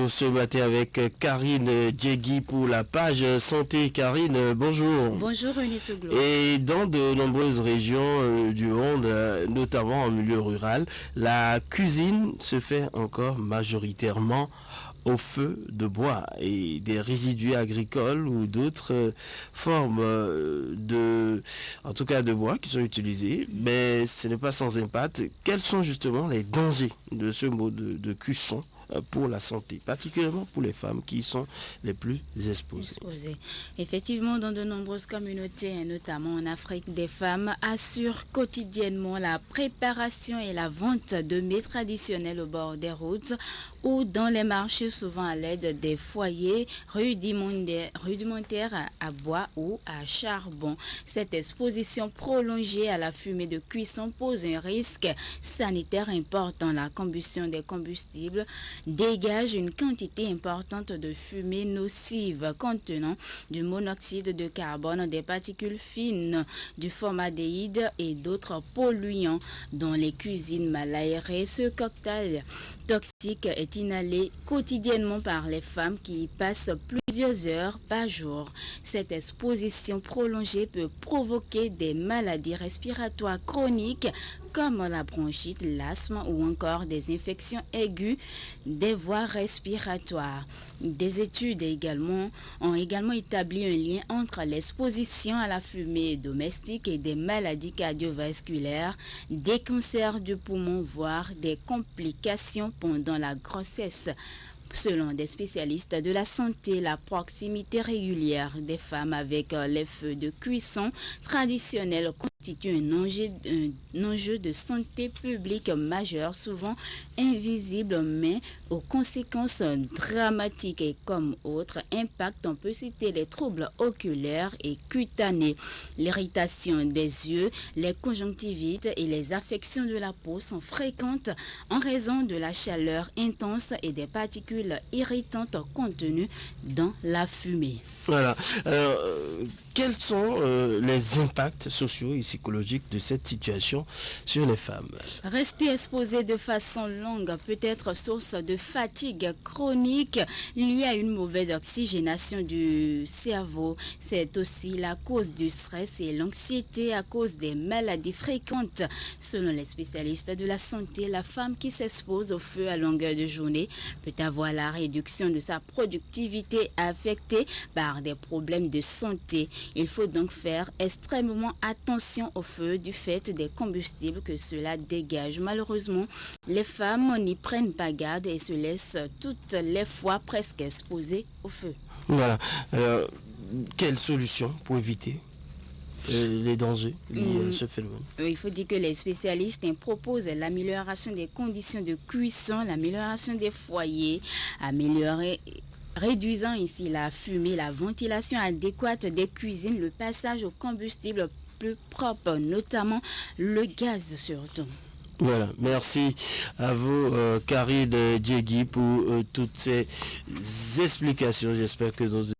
ce matin avec Karine Djegui pour la page santé. Karine, bonjour. Bonjour René Soglo. Et dans de nombreuses régions du monde, notamment en milieu rural, la cuisine se fait encore majoritairement au feu de bois et des résidus agricoles ou d'autres formes en tout cas de bois qui sont utilisés, mais ce n'est pas sans impact. Quels sont justement les dangers de ce mode de cuisson pour la santé, particulièrement pour les femmes qui sont les plus exposées? Effectivement, dans de nombreuses communautés, notamment en Afrique, des femmes assurent quotidiennement la préparation et la vente de mets traditionnels au bord des routes ou dans les marchés, souvent à l'aide des foyers rudimentaires à bois ou à charbon. Cette exposition prolongée à la fumée de cuisson pose un risque sanitaire important. La combustion des combustibles dégage une quantité importante de fumée nocive contenant du monoxyde de carbone, des particules fines, du formaldéhyde et d'autres polluants. Dans les cuisines mal aérées, ce cocktail toxique est inhalé quotidiennement par les femmes qui y passent plusieurs heures par jour. Cette exposition prolongée peut provoquer des maladies respiratoires chroniques comme la bronchite, l'asthme ou encore des infections aiguës des voies respiratoires. Des études ont également établi un lien entre l'exposition à la fumée domestique et des maladies cardiovasculaires, des cancers du poumon, voire des complications pendant la grossesse. Selon des spécialistes de la santé, la proximité régulière des femmes avec les feux de cuisson traditionnels constitue un enjeu de santé publique majeur, souvent invisible, mais aux conséquences dramatiques et comme autres impacts, on peut citer les troubles oculaires et cutanés, l'irritation des yeux, les conjonctivites et les affections de la peau sont fréquentes en raison de la chaleur intense et des particules irritantes contenues dans la fumée. Voilà. Quels sont les impacts sociaux et psychologiques de cette situation sur les femmes? Rester exposé de façon longue peut être source de fatigue chronique liée à une mauvaise oxygénation du cerveau. C'est aussi la cause du stress et l'anxiété à cause des maladies fréquentes. Selon les spécialistes de la santé, la femme qui s'expose au feu à longueur de journée peut avoir la réduction de sa productivité affectée par des problèmes de santé. Il faut donc faire extrêmement attention au feu du fait des combustibles que cela dégage. Malheureusement, les femmes n'y prennent pas garde et se laissent toutes les fois presque exposées au feu. Voilà. Quelle solution pour éviter les dangers liés à ce phénomène? Il faut dire que les spécialistes proposent l'amélioration des conditions de cuisson, l'amélioration des foyers, réduisant ici la fumée, la ventilation adéquate des cuisines, le passage au combustible plus propre, notamment le gaz surtout. Voilà, merci à vous Karine Djegui pour toutes ces explications. J'espère que nos